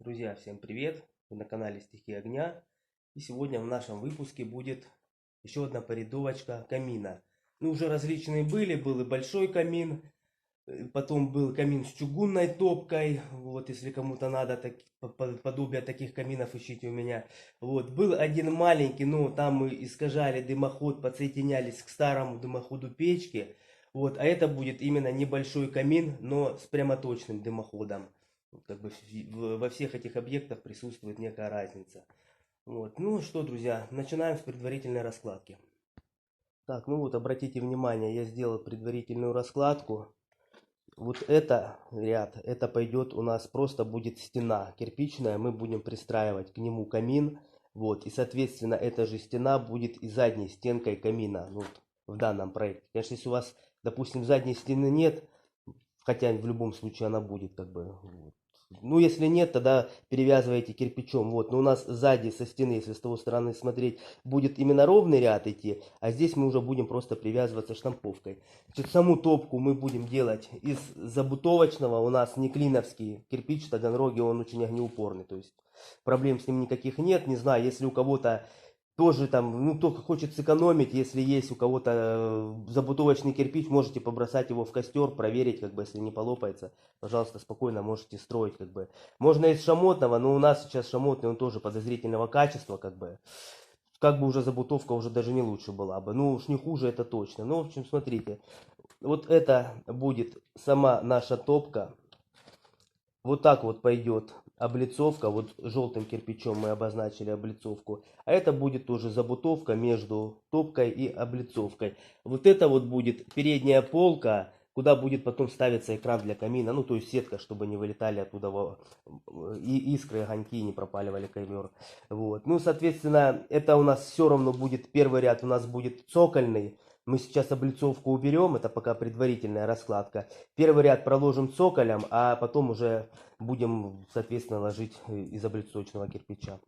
Друзья, всем привет! Вы на канале Стихи Огня. И сегодня в нашем выпуске будет еще одна порядовочка камина. Ну, уже различные был и большой камин, потом был камин с чугунной топкой. Вот, если кому-то надо подобие таких каминов, ищите у меня. Вот, был один маленький, но там мы искажали дымоход, подсоединялись к старому дымоходу печки. Вот, а это будет именно небольшой камин, но с прямоточным дымоходом. Как бы во всех этих объектах присутствует некая разница. Вот. Ну что, друзья, начинаем с предварительной раскладки. Так, ну вот, обратите внимание, я сделал предварительную раскладку. Вот это ряд, это пойдет у нас просто будет стена кирпичная, мы будем пристраивать к нему камин. Вот, и соответственно эта же стена будет и задней стенкой камина, ну, в данном проекте. Конечно, если у вас, допустим, задней стены нет, хотя в любом случае она будет как бы. Вот. Ну, если нет, тогда перевязываете кирпичом. Вот, но у нас сзади со стены, если с той стороны смотреть, будет именно ровный ряд идти, а здесь мы уже будем просто привязываться штамповкой. Значит, саму топку мы будем делать из забутовочного, у нас не клиновский кирпич, в Таганроге он очень огнеупорный, то есть проблем с ним никаких нет. Не знаю, если у кого-то тоже там, ну, кто хочет сэкономить, если есть у кого-то забутовочный кирпич, можете побросать его в костер, проверить, как бы, если не полопается, пожалуйста, спокойно можете строить, как бы. Можно из шамотного, но у нас сейчас шамотный, он тоже подозрительного качества, как бы уже забутовка уже даже не лучше была бы. Ну, уж не хуже, это точно. Ну, в общем, смотрите, вот это будет сама наша топка. Вот так вот пойдет облицовка, вот желтым кирпичом мы обозначили облицовку, а это будет тоже забутовка между топкой и облицовкой. Вот это вот будет передняя полка, куда будет потом ставиться экран для камина, ну то есть сетка, чтобы не вылетали оттуда и искры, огоньки, не пропаливали ковер. Вот. Ну, соответственно, это у нас все равно будет, первый ряд у нас будет цокольный. Мы сейчас облицовку уберем, это пока предварительная раскладка. Первый ряд проложим цоколем, а потом уже будем, соответственно, ложить из облицовочного кирпича.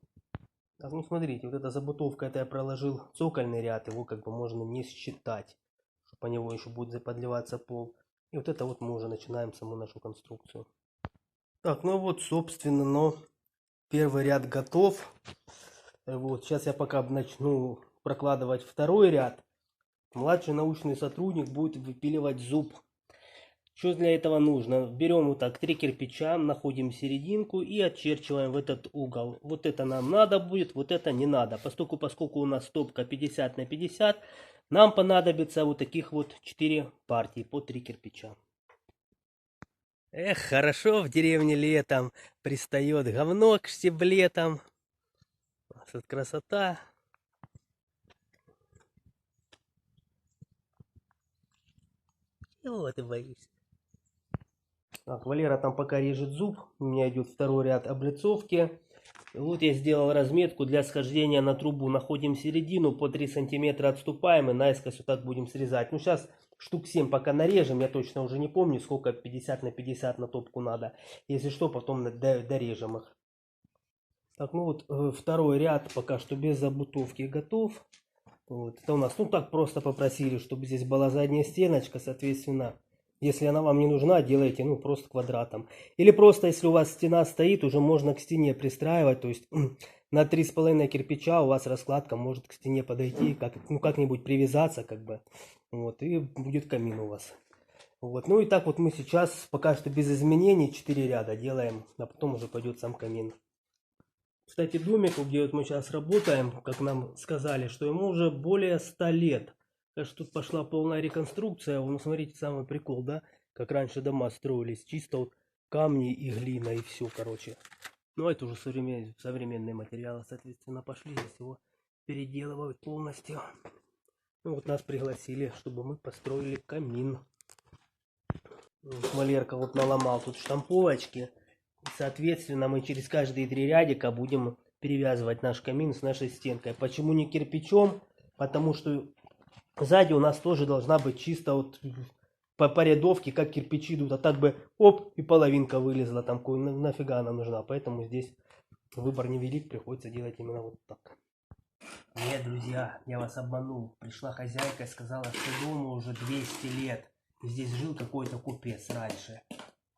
Так, ну смотрите, вот эта забутовка, это я проложил цокольный ряд, его как бы можно не считать, что по него еще будет подливаться пол. И вот это вот мы уже начинаем саму нашу конструкцию. Так, ну вот, собственно, но первый ряд готов. Вот, сейчас я пока начну прокладывать второй ряд. Младший научный сотрудник будет выпиливать зуб. Что для этого нужно? Берем вот так 3 кирпича, находим серединку и очерчиваем в этот угол. Вот это нам надо будет, вот это не надо. Поскольку у нас топка 50 на 50, нам понадобится вот таких вот 4 партии по 3 кирпича. Эх, хорошо в деревне летом пристает говно к штиблетам. Вот красота. Вот и боюсь. Так, Валера там пока режет зуб. У меня идет второй ряд облицовки. Вот я сделал разметку для схождения на трубу. Находим середину, по 3 сантиметра отступаем и наискось вот так будем срезать. Ну, сейчас штук 7 пока нарежем. Я точно уже не помню, сколько 50 на 50 на топку надо. Если что, потом дорежем их. Так, ну вот второй ряд пока что без забутовки готов. Вот, это у нас, ну так просто попросили, чтобы здесь была задняя стеночка, соответственно, если она вам не нужна, делайте, ну, просто квадратом. Или просто, если у вас стена стоит, уже можно к стене пристраивать, то есть на 3,5 кирпича у вас раскладка может к стене подойти, как-нибудь привязаться, как бы, вот, и будет камин у вас. Вот, ну и так вот мы сейчас пока что без изменений 4 ряда делаем, а потом уже пойдет сам камин. Кстати, домику, где вот мы сейчас работаем, как нам сказали, что ему уже более 100 лет. Конечно, тут пошла полная реконструкция. Ну, смотрите, самый прикол, да? Как раньше дома строились. Чисто вот камни и глина, и все, короче. Ну, это уже современные материалы, соответственно, пошли. Здесь его переделывают полностью. Ну, вот нас пригласили, чтобы мы построили камин. Вот Валерка вот наломал тут штамповочки. Соответственно, мы через каждые 3 рядика будем перевязывать наш камин с нашей стенкой. Почему не кирпичом? Потому что сзади у нас тоже должна быть чисто вот по рядовке, как кирпичи идут. А так бы оп, и половинка вылезла. Там нафига она нужна. Поэтому здесь выбор невелик, приходится делать именно вот так. Нет, друзья, я вас обманул. Пришла хозяйка и сказала, что дому уже 200 лет. Здесь жил какой-то купец раньше.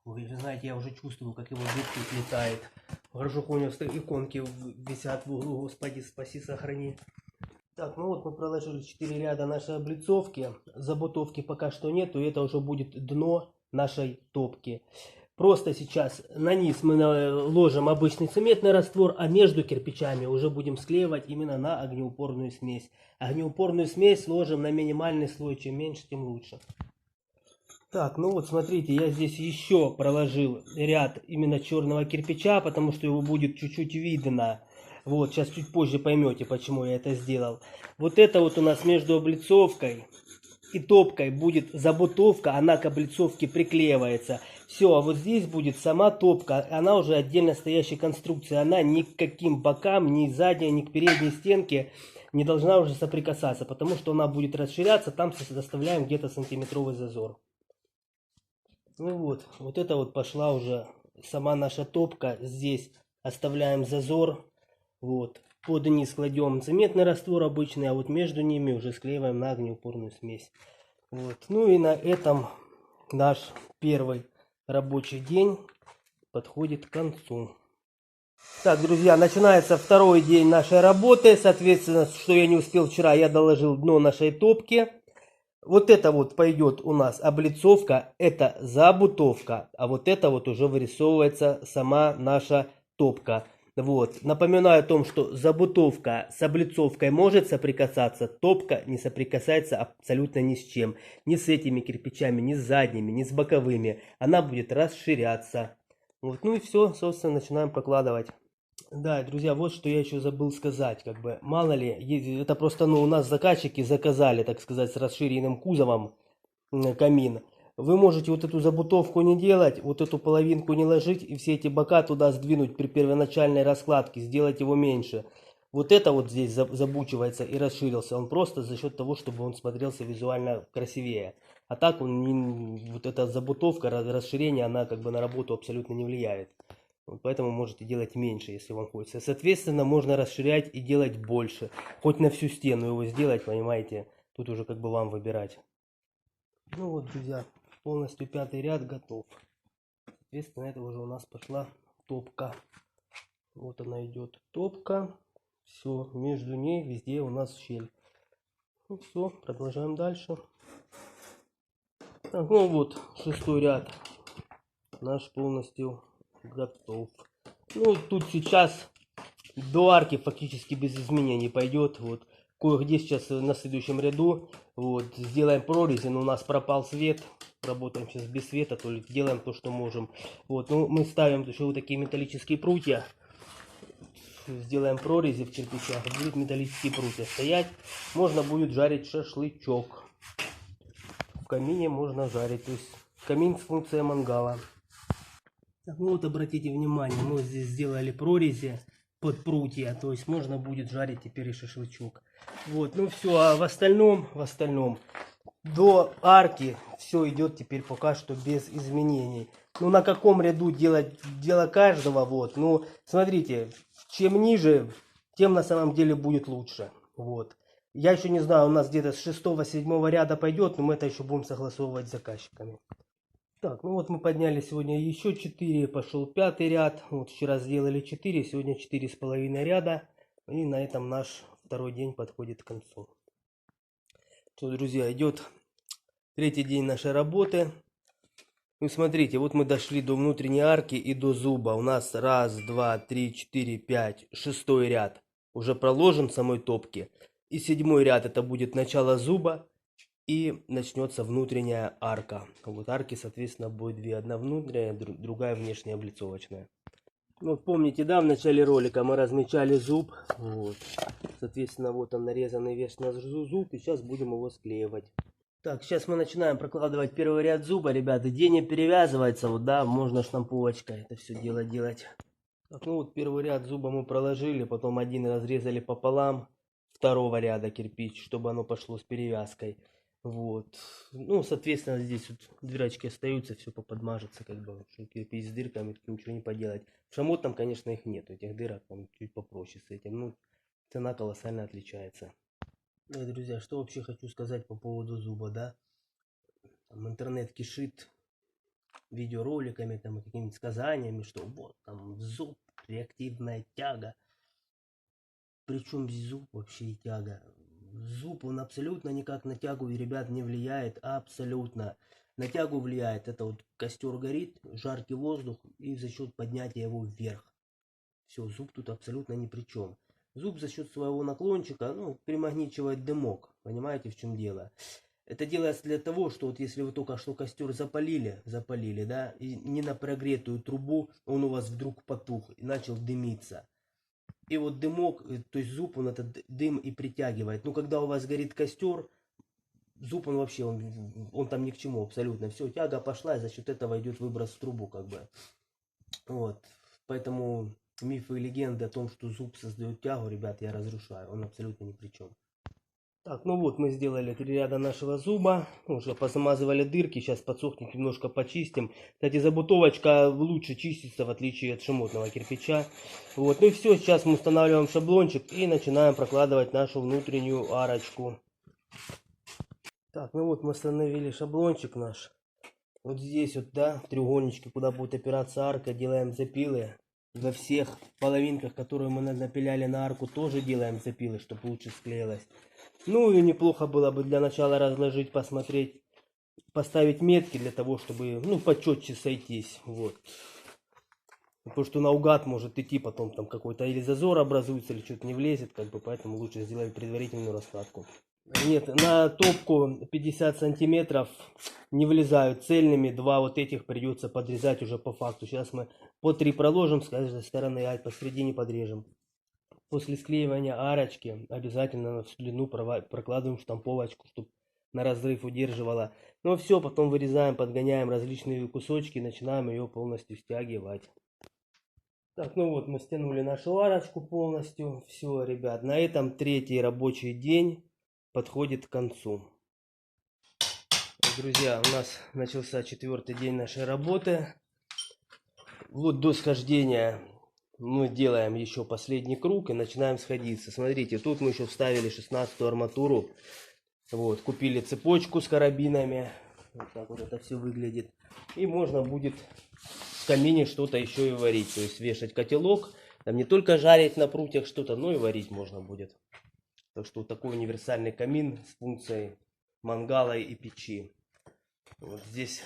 Вы знаете, я уже чувствую, как его дух тут летает. Хорошо, у него иконки висят в углу, господи, спаси, сохрани. Так, ну вот мы проложили 4 ряда нашей облицовки. Забутовки пока что нету, и это уже будет дно нашей топки. Просто сейчас на низ мы ложим обычный цементный раствор, а между кирпичами уже будем склеивать именно на огнеупорную смесь. Огнеупорную смесь ложим на минимальный слой, чем меньше, тем лучше. Так, ну вот смотрите, я здесь еще проложил ряд именно черного кирпича, потому что его будет чуть-чуть видно. Вот, сейчас чуть позже поймете, почему я это сделал. Вот это вот у нас между облицовкой и топкой будет забутовка, она к облицовке приклеивается. Все, а вот здесь будет сама топка, она уже отдельно стоящей конструкции. Она ни к каким бокам, ни задней, ни к передней стенке не должна уже соприкасаться, потому что она будет расширяться, там составляем где-то сантиметровый зазор. Ну вот, вот это вот пошла уже сама наша топка. Здесь оставляем зазор. Вот. Под низ кладем цементный раствор обычный, а вот между ними уже склеиваем на огнеупорную смесь. Вот. Ну и на этом наш первый рабочий день подходит к концу. Так, друзья, начинается второй день нашей работы. Соответственно, что я не успел вчера, я доложил дно нашей топки. Вот это вот пойдет у нас облицовка, это забутовка, а вот это вот уже вырисовывается сама наша топка. Вот. Напоминаю о том, что забутовка с облицовкой может соприкасаться, топка не соприкасается абсолютно ни с чем. Ни с этими кирпичами, ни с задними, ни с боковыми. Она будет расширяться. Вот. Ну и все, собственно, начинаем прокладывать. Да, друзья, вот что я еще забыл сказать, как бы, мало ли, это просто, ну, у нас заказчики заказали, так сказать, с расширенным кузовом камин. Вы можете вот эту забутовку не делать, вот эту половинку не ложить и все эти бока туда сдвинуть при первоначальной раскладке, сделать его меньше. Вот это вот здесь забучивается и расширился, он просто за счет того, чтобы он смотрелся визуально красивее. А так он, вот эта забутовка, расширение, она как бы на работу абсолютно не влияет. Поэтому можете делать меньше, если вам хочется. Соответственно, можно расширять и делать больше. Хоть на всю стену его сделать, понимаете. Тут уже как бы вам выбирать. Ну вот, друзья, полностью пятый ряд готов. Соответственно, это уже у нас пошла топка. Вот она идет, топка. Все, между ней везде у нас щель. Ну все, продолжаем дальше. Так, ну вот, шестой ряд наш полностью готов. Ну, тут сейчас до арки фактически без изменений пойдет. Вот. Кое-где сейчас на следующем ряду. Вот. Сделаем прорези, но у нас пропал свет. Работаем сейчас без света, то ли делаем то, что можем. Вот. Ну, мы ставим еще вот такие металлические прутья. Сделаем прорези в кирпичах. Будут металлические прутья стоять. Можно будет жарить шашлычок. В камине можно жарить. То есть камин с функцией мангала. Так, ну вот обратите внимание, мы здесь сделали прорези под прутья, то есть можно будет жарить теперь и шашлычок. Вот, ну все, а в остальном до арки все идет теперь пока что без изменений. Ну на каком ряду делать дело каждого, вот, ну смотрите, чем ниже, тем на самом деле будет лучше. Вот. Я еще не знаю, у нас где-то с 6-7 ряда пойдет, но мы это еще будем согласовывать с заказчиками. Так, ну вот мы подняли сегодня еще 4, пошел пятый ряд. Вот вчера сделали 4, сегодня 4,5 ряда. И на этом наш второй день подходит к концу. Что, друзья, идет третий день нашей работы. Ну смотрите, вот мы дошли до внутренней арки и до зуба. У нас 1, 2, 3, 4, 5, шестой ряд уже проложен в самой топке. И 7 ряд это будет начало зуба. И начнется внутренняя арка. Вот арки, соответственно, будет две. Одна внутренняя, другая внешняя облицовочная. Вот помните, да, в начале ролика мы размечали зуб. Вот. Соответственно, вот он нарезанный весь наш зуб. И сейчас будем его склеивать. Так, сейчас мы начинаем прокладывать первый ряд зуба, ребята. Где не перевязывается, вот, да, можно штамповочкой это все дело делать. Так, ну вот первый ряд зуба мы проложили, потом один разрезали пополам второго ряда кирпич, чтобы оно пошло с перевязкой. Вот. Ну, соответственно, здесь вот дырочки остаются, все поподмажется, как бы, кирпич с дырками, ничего не поделать. В шамотном, конечно, их нет, этих дырок, там чуть попроще с этим. Ну, цена колоссально отличается. Ну, друзья, что вообще хочу сказать по поводу зуба, да? Там интернет кишит видеороликами, там, какими-то сказаниями, что вот, там, зуб реактивная тяга. Причем зуб вообще и тяга. Зуб, он абсолютно никак на тягу, и ребят, не влияет. Абсолютно. На тягу влияет, это вот костер горит, жаркий воздух, и за счет поднятия его вверх. Все, зуб тут абсолютно ни при чем. Зуб за счет своего наклончика, ну, примагничивает дымок. Понимаете, в чем дело? Это делается для того, что вот если вы только что костер запалили, да, и не на прогретую трубу, он у вас вдруг потух и начал дымиться. И вот дымок, то есть зуб, он этот дым и притягивает. Ну, когда у вас горит костер, зуб, он вообще, он там ни к чему абсолютно. Все, тяга пошла, и за счет этого идет выброс в трубу, как бы. Вот. Поэтому мифы и легенды о том, что зуб создает тягу, ребят, я разрушаю. Он абсолютно ни при чем. Так, ну вот мы сделали 3 ряда нашего зуба. Уже позамазывали дырки. Сейчас подсохнет, немножко почистим. Кстати, забутовочка лучше чистится, в отличие от шамотного кирпича. Вот, ну и все. Сейчас мы устанавливаем шаблончик и начинаем прокладывать нашу внутреннюю арочку. Так, ну вот мы установили шаблончик наш. Вот здесь вот, да, в треугольничке, куда будет опираться арка, делаем запилы. Во всех половинках, которые мы напиляли на арку, тоже делаем запилы, чтобы лучше склеилось. Ну и неплохо было бы для начала разложить, посмотреть, поставить метки для того, чтобы, ну, почетче сойтись. Вот. Потому что наугад может идти потом там какой-то или зазор образуется, или что-то не влезет, как бы, поэтому лучше сделать предварительную раскладку. Нет, на топку 50 сантиметров не влезают цельными, 2 вот этих придется подрезать уже по факту. Сейчас мы по 3 проложим с каждой стороны, а посередине подрежем. После склеивания арочки обязательно на всю длину прокладываем штамповочку, чтобы на разрыв удерживала. Ну все, потом вырезаем, подгоняем различные кусочки, начинаем ее полностью стягивать. Так, ну вот мы стянули нашу арочку полностью. Все, ребят, на этом 3-й рабочий день подходит к концу. Друзья, у нас начался 4-й день нашей работы. Вот до схождения мы делаем еще последний круг и начинаем сходиться. Смотрите, тут мы еще вставили 16-ю арматуру. Вот, купили цепочку с карабинами. Вот так вот это все выглядит. И можно будет в камине что-то еще и варить. То есть вешать котелок. Там не только жарить на прутьях что-то, но и варить можно будет. Так что вот такой универсальный камин с функцией мангала и печи. Вот здесь,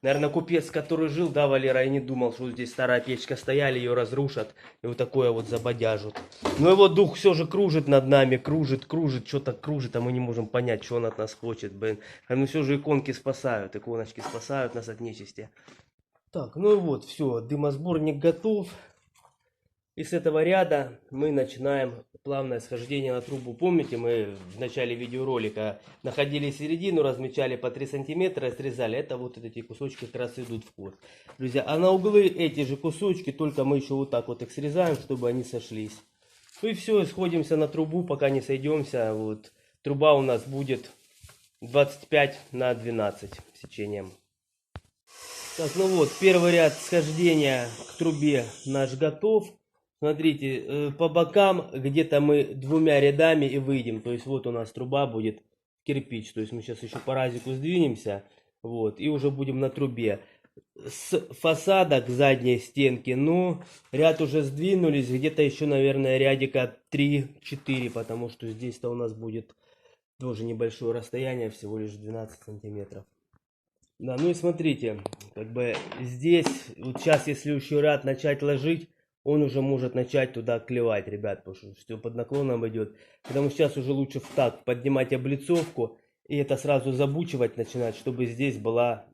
наверное, купец, который жил, да, Валера, и не думал, что здесь старая печка стояли, ее разрушат и вот такое вот забодяжут. Но его дух все же кружит над нами, кружит, что-то кружит, а мы не можем понять, что он от нас хочет, блин. А мы все же иконки спасают, иконочки спасают нас от нечисти. Так, ну и вот, все, дымосборник готов. И с этого ряда мы начинаем плавное схождение на трубу. Помните, мы в начале видеоролика находили середину, размечали по 3 сантиметра, срезали. Это вот эти кусочки как раз идут в ход. Друзья, а на углы эти же кусочки, только мы еще вот так вот их срезаем, чтобы они сошлись. Ну и все, сходимся на трубу, пока не сойдемся. Вот. Труба у нас будет 25 на 12 сечением. Так, ну вот, первый ряд схождения к трубе наш готов. Смотрите, по бокам где-то мы 2 рядами и выйдем. То есть вот у нас труба будет кирпич. То есть мы сейчас еще по разику сдвинемся. Вот, и уже будем на трубе. С фасада к задней стенке, ну, ряд уже сдвинулись. Где-то еще, наверное, рядика 3-4. Потому что здесь-то у нас будет тоже небольшое расстояние. Всего лишь 12 сантиметров. Да, ну и смотрите, как бы здесь, вот сейчас, если еще ряд начать ложить, он уже может начать туда клевать, ребят, потому что все под наклоном идет. Потому что сейчас уже лучше так поднимать облицовку и это сразу забучивать начинать, чтобы здесь была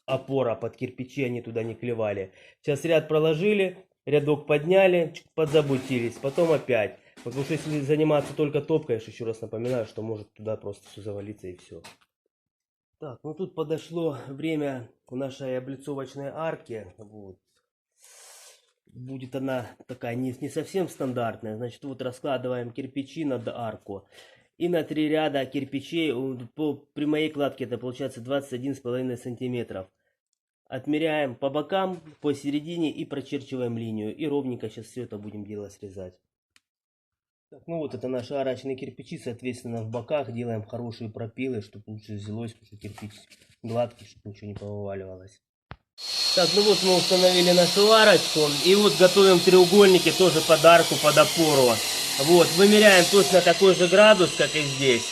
опора под кирпичи, они туда не клевали. Сейчас ряд проложили, рядок подняли, подзабутились, потом опять. Потому что если заниматься только топкой, я еще раз напоминаю, что может туда просто все завалиться и все. Так, ну тут подошло время нашей облицовочной арки. Вот. Будет она такая не совсем стандартная. Значит, вот раскладываем кирпичи над арку. И на 3 ряда кирпичей, при моей кладке это получается 21,5 сантиметров. Отмеряем по бокам, посередине и прочерчиваем линию. И ровненько сейчас все это будем дело срезать. Так, ну вот это наши арочные кирпичи, соответственно, в боках делаем хорошие пропилы, чтобы лучше взялось, потому что кирпич гладкий, чтобы ничего не повываливалось. Так, ну вот мы установили нашу арочку. И вот готовим треугольники тоже под арку, под опору. Вот, вымеряем точно такой же градус, как и здесь.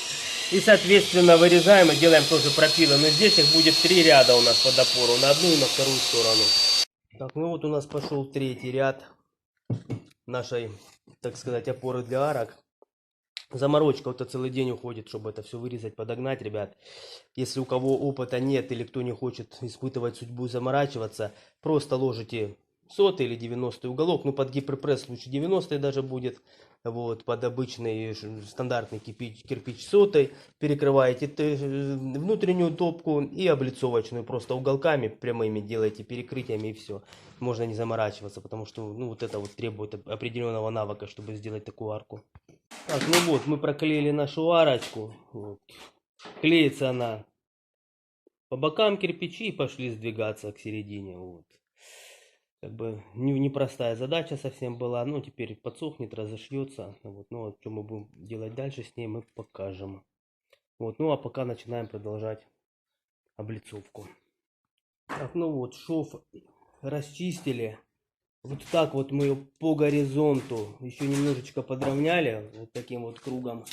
И, соответственно, вырезаем и делаем тоже пропилы. Но здесь их будет 3 ряда у нас под опору. На одну и на вторую сторону. Так, ну вот у нас пошел третий ряд нашей, так сказать, опоры для арок. Заморочка вот целый день уходит, чтобы это все вырезать, подогнать, ребят. Если у кого опыта нет или кто не хочет испытывать судьбу и заморачиваться, просто ложите 100 или 90 уголок. Ну, под гиперпресс лучше 90 даже будет. Вот, под обычный стандартный кирпич 100 перекрываете внутреннюю топку и облицовочную. Просто уголками прямыми делаете, перекрытиями, и все. Можно не заморачиваться, потому что ну, вот это вот требует определенного навыка, чтобы сделать такую арку. Так, ну вот, мы проклеили нашу арочку. Вот. Клеится она по бокам кирпичи и пошли сдвигаться к середине. Вот. Как бы непростая задача совсем была. Ну, теперь подсохнет, разошьется. Вот. Ну, вот, что мы будем делать дальше с ней, мы покажем. Вот. Ну, а пока начинаем продолжать облицовку. Так, ну вот, шов расчистили. Вот так вот мы ее по горизонту еще немножечко подровняли. Вот таким вот кругом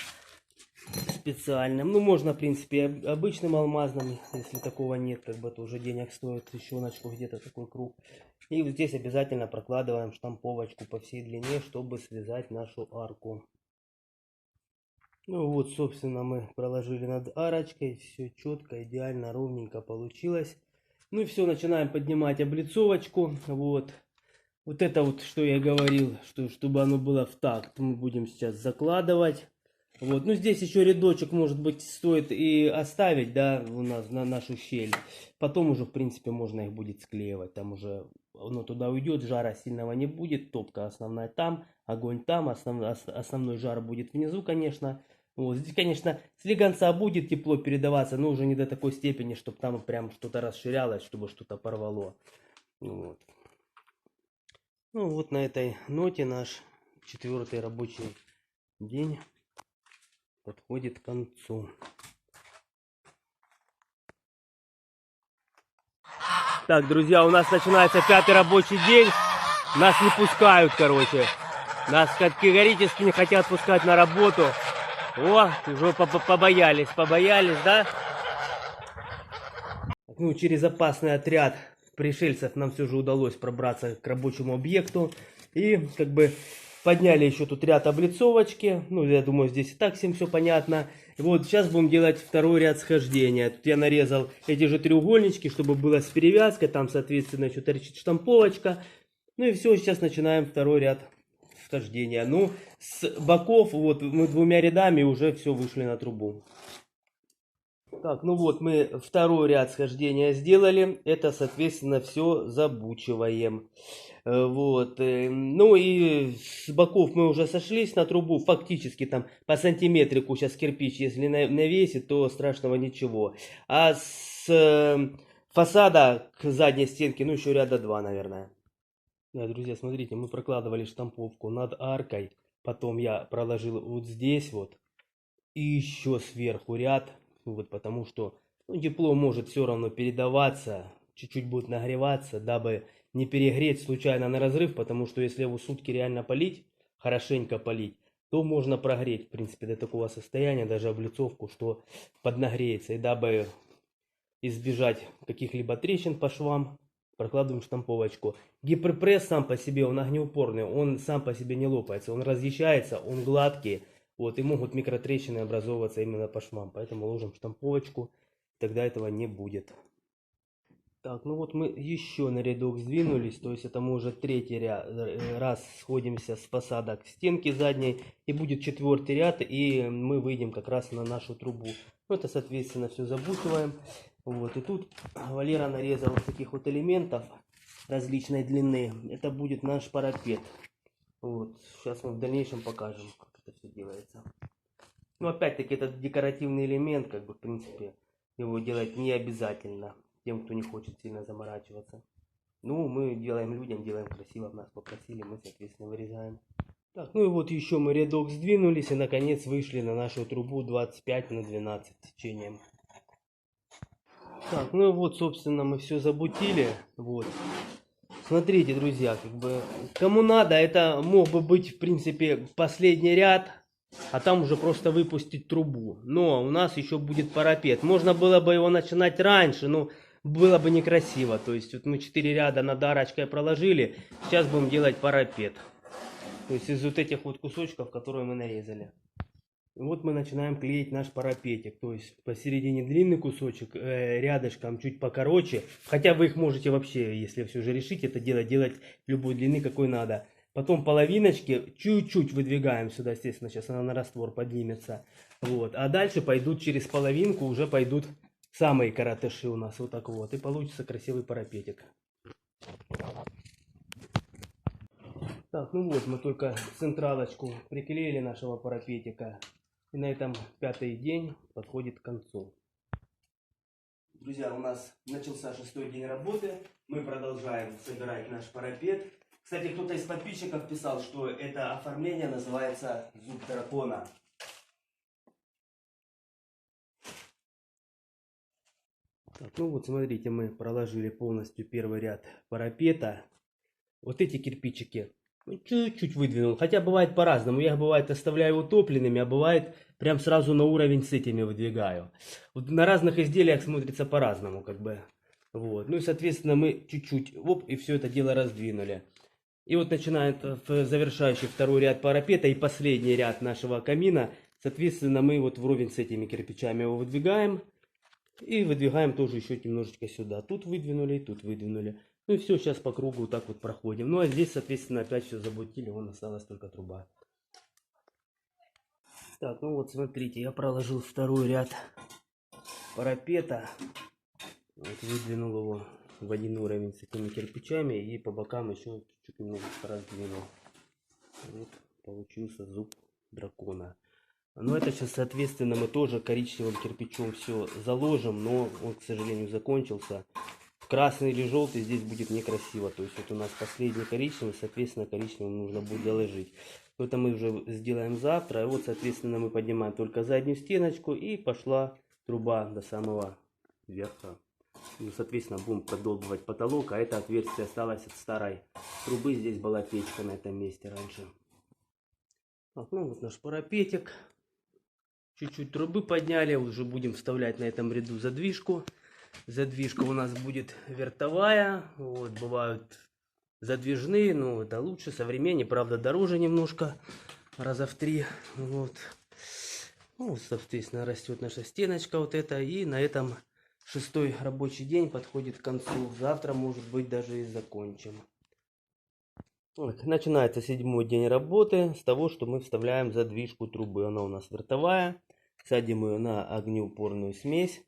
специальным. Ну, можно, в принципе, обычным алмазным, если такого нет, как бы, то уже денег стоит щелочку где-то такой круг. И вот здесь обязательно прокладываем штамповочку по всей длине, чтобы связать нашу арку. Ну вот, собственно, мы проложили над арочкой, все четко, идеально, ровненько получилось. Ну и все, начинаем поднимать облицовочку, вот. Вот это вот, что я говорил, что чтобы оно было в такт, мы будем сейчас закладывать. Вот, ну здесь еще рядочек, может быть, стоит и оставить, да, у нас на нашу щель. Потом уже, в принципе, можно их будет склеивать. Там уже оно туда уйдет, жара сильного не будет. Топка основная там, огонь там, основной жар будет внизу, конечно. Вот, здесь, конечно, слегонца будет тепло передаваться, но уже не до такой степени, чтобы там прям что-то расширялось, чтобы что-то порвало. Вот. Ну вот на этой ноте наш 4-й рабочий день подходит к концу. Так, друзья, у нас начинается 5-й рабочий день. Нас не пускают, короче. Нас категорически не хотят пускать на работу. О, уже побоялись, да? Ну, через опасный отряд пришельцев нам все же удалось пробраться к рабочему объекту. И как бы подняли еще тут ряд облицовочки. Ну, я думаю, здесь и так всем все понятно. И вот сейчас будем делать второй ряд схождения. Тут я нарезал эти же треугольнички, чтобы было с перевязкой. Там, соответственно, еще торчит штамповочка. Ну и все, сейчас начинаем второй ряд схождения. Ну, с боков, вот мы 2 рядами уже все вышли на трубу. Так, ну вот мы второй ряд схождения сделали. Это, соответственно, все забучиваем. Вот. Ну и с боков мы уже сошлись на трубу. Фактически там по сантиметрику сейчас кирпич, если навесит, то страшного ничего. А с фасада к задней стенке, ну еще ряда 2, наверное. Да, друзья, смотрите, мы прокладывали штамповку над аркой. Потом я проложил вот здесь вот. И еще сверху ряд. Вот, потому что ну, тепло может все равно передаваться. Чуть-чуть будет нагреваться, дабы не перегреть случайно на разрыв. Потому что если его сутки реально полить, хорошенько полить, то можно прогреть, в принципе, до такого состояния, даже облицовку, что поднагреется. И дабы избежать каких-либо трещин по швам, прокладываем штамповочку. Гиперпресс сам по себе, он огнеупорный, он сам по себе не лопается, он разъезжается, он гладкий. Вот, и могут микротрещины образовываться именно по швам. Поэтому ложим штамповочку, тогда этого не будет. Так, ну вот мы еще на рядок сдвинулись, то есть это мы уже третий раз сходимся с фасада к стенке задней, и будет 4-й ряд, и мы выйдем как раз на нашу трубу. Ну, это, соответственно, все забутываем. Вот, и тут Валера нарезал вот таких вот элементов различной длины. Это будет наш парапет. Вот, сейчас мы в дальнейшем покажем, как это все делается. Ну, опять-таки, это декоративный элемент, как бы, в принципе, его делать не обязательно тем, кто не хочет сильно заморачиваться. Ну, мы делаем людям, делаем красиво, нас попросили, мы, соответственно, вырезаем. Так, ну и вот еще мы рядок сдвинулись и, наконец, вышли на нашу трубу 25 на 12 течением. Так, ну и вот, собственно, мы все забутили. Вот. Смотрите, друзья, как бы, кому надо, это мог бы быть, в принципе, последний ряд, а там уже просто выпустить трубу. Но у нас еще будет парапет. Можно было бы его начинать раньше, но было бы некрасиво. То есть вот мы 4 ряда над арочкой проложили, сейчас будем делать парапет. То есть из вот этих вот кусочков, которые мы нарезали. И вот мы начинаем клеить наш парапетик. То есть посередине длинный кусочек, рядышком чуть покороче. Хотя вы их можете вообще, если все же решите это делать любой длины, какой надо. Потом половиночки чуть-чуть выдвигаем сюда, естественно, сейчас она на раствор поднимется. Вот. А дальше пойдут через половинку, уже пойдут самые коротыши у нас. Вот так вот. И получится красивый парапетик. Так, ну вот мы только централочку приклеили нашего парапетика. И на этом 5-й день подходит к концу. Друзья, у нас начался 6-й день работы. Мы продолжаем собирать наш парапет. Кстати, кто-то из подписчиков писал, что это оформление называется зуб дракона. Так, ну вот смотрите, мы проложили полностью первый ряд парапета. Вот эти кирпичики чуть-чуть выдвинул. Хотя бывает по-разному. Я бывает оставляю утопленными, а бывает прям сразу на уровень с этими выдвигаю. Вот на разных изделиях смотрится по-разному, как бы. Вот. Ну и соответственно мы чуть-чуть, оп, и все это дело раздвинули. И вот начинает завершающий второй ряд парапета и последний ряд нашего камина. Соответственно мы вот вровень с этими кирпичами его выдвигаем. И выдвигаем тоже еще немножечко сюда. Тут выдвинули, тут выдвинули. Ну и все, сейчас по кругу вот так вот проходим. Ну а здесь, соответственно, опять все забутили, вон осталась только труба. Так, ну вот смотрите, я проложил второй ряд парапета. Вот выдвинул его в один уровень с этими кирпичами и по бокам еще чуть-чуть немножечко раздвинул. Вот получился зуб дракона. Но это сейчас, соответственно, мы тоже коричневым кирпичом все заложим, но он, к сожалению, закончился. Красный или желтый здесь будет некрасиво. То есть вот у нас последний коричневый, соответственно, коричневым нужно будет заложить. Это мы уже сделаем завтра. И вот, соответственно, мы поднимаем только заднюю стеночку и пошла труба до самого верха. Ну, соответственно, будем продолбывать потолок, а это отверстие осталось от старой трубы. Здесь была печка на этом месте раньше. Так, ну вот наш парапетик. Чуть-чуть трубы подняли, уже будем вставлять на этом ряду задвижку. Задвижка у нас будет вертовая. Вот, бывают задвижные, но это лучше, современнее, правда дороже немножко, раза в 3. Вот. Ну, соответственно, растет наша стеночка вот эта. И на этом 6-й рабочий день подходит к концу. Завтра, может быть, даже и закончим. Так, начинается 7-й день работы с того, что мы вставляем задвижку трубы. Она у нас вертовая. Садим ее на огнеупорную смесь.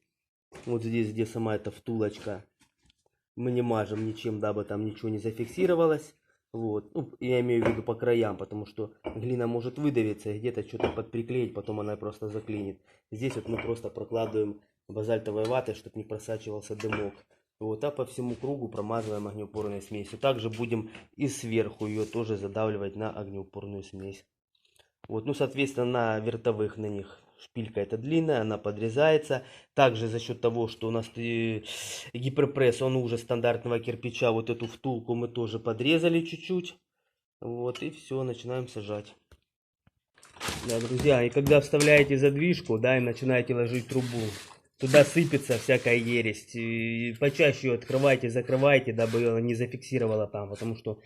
Вот здесь, где сама эта втулочка, мы не мажем ничем, дабы там ничего не зафиксировалось. Вот. Ну, я имею в виду по краям, потому что глина может выдавиться и где-то что-то подприклеить, потом она просто заклинит. Здесь вот мы просто прокладываем базальтовой ватой, чтобы не просачивался дымок. Вот, а по всему кругу промазываем огнеупорной смесью. Также будем и сверху ее тоже задавливать на огнеупорную смесь. Вот, ну, соответственно, на вертовых на них шпилька эта длинная, она подрезается. Также за счет того, что у нас гиперпресс, он уже стандартного кирпича, вот эту втулку мы тоже подрезали чуть-чуть. Вот, и все, начинаем сажать. Да, друзья, и когда вставляете задвижку, да, и начинаете ложить трубу, туда сыпется всякая ересь. И почаще ее открывайте, закрывайте, дабы она не зафиксировала там, потому что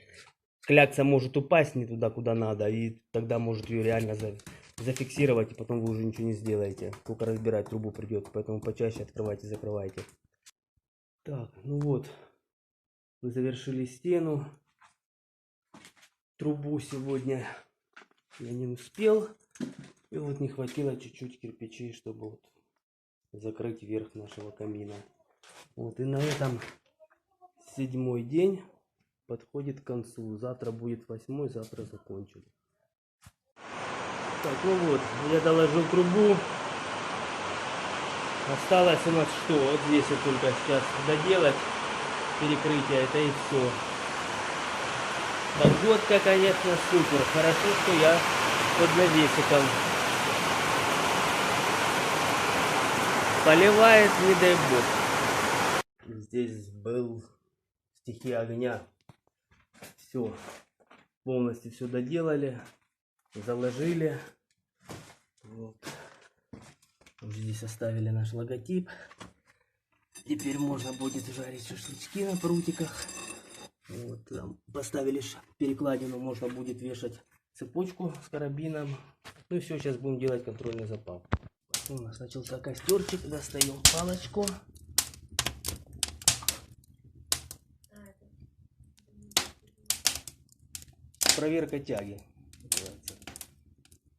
клякса может упасть не туда, куда надо, и тогда может ее реально зафиксировать, и потом вы уже ничего не сделаете. Только разбирать трубу придется, поэтому почаще открывайте, закрывайте. Так, ну вот, мы завершили стену. Трубу сегодня я не успел, и вот не хватило чуть-чуть кирпичей, чтобы вот закрыть верх нашего камина. Вот, и на этом 7-й день подходит к концу. Завтра будет 8-й, завтра закончим. Так, ну вот, я доложил трубу. Осталось у нас что? Вот здесь вот только сейчас доделать перекрытие, это и все. Погодка, конечно, супер. Хорошо, что я под навесиком. Поливает, не дай бог. Здесь был стихия огня. Все, полностью все доделали, заложили. Вот. Здесь оставили наш логотип. Теперь можно будет жарить шашлычки на прутиках. Вот, там поставили перекладину, можно будет вешать цепочку с карабином. Ну и все, сейчас будем делать контрольный запал. У нас начался костерчик, достаем палочку. Проверка тяги.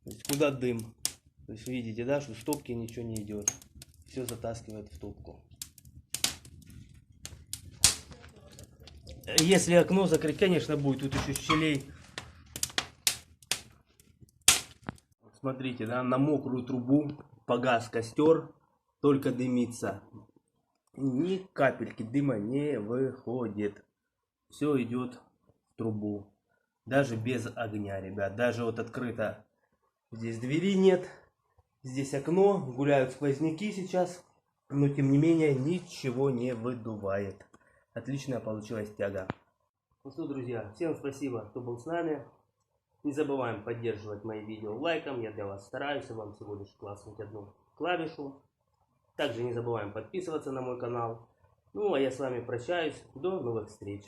То есть куда дым. То есть видите, да, что в стопке ничего не идет. Все затаскивает в топку. Если окно закрыть, конечно, будет тут еще щелей. Смотрите, да, на мокрую трубу погас костер, только дымится. Ни капельки дыма не выходит. Все идет в трубу. Даже без огня, ребят. Даже вот открыто. Здесь двери нет. Здесь окно. Гуляют сквозняки сейчас. Но тем не менее ничего не выдувает. Отличная получилась тяга. Ну что, друзья, всем спасибо, кто был с нами. Не забываем поддерживать мои видео лайком. Я для вас стараюсь. Вам всего лишь класснуть одну клавишу. Также не забываем подписываться на мой канал. Ну а я с вами прощаюсь. До новых встреч.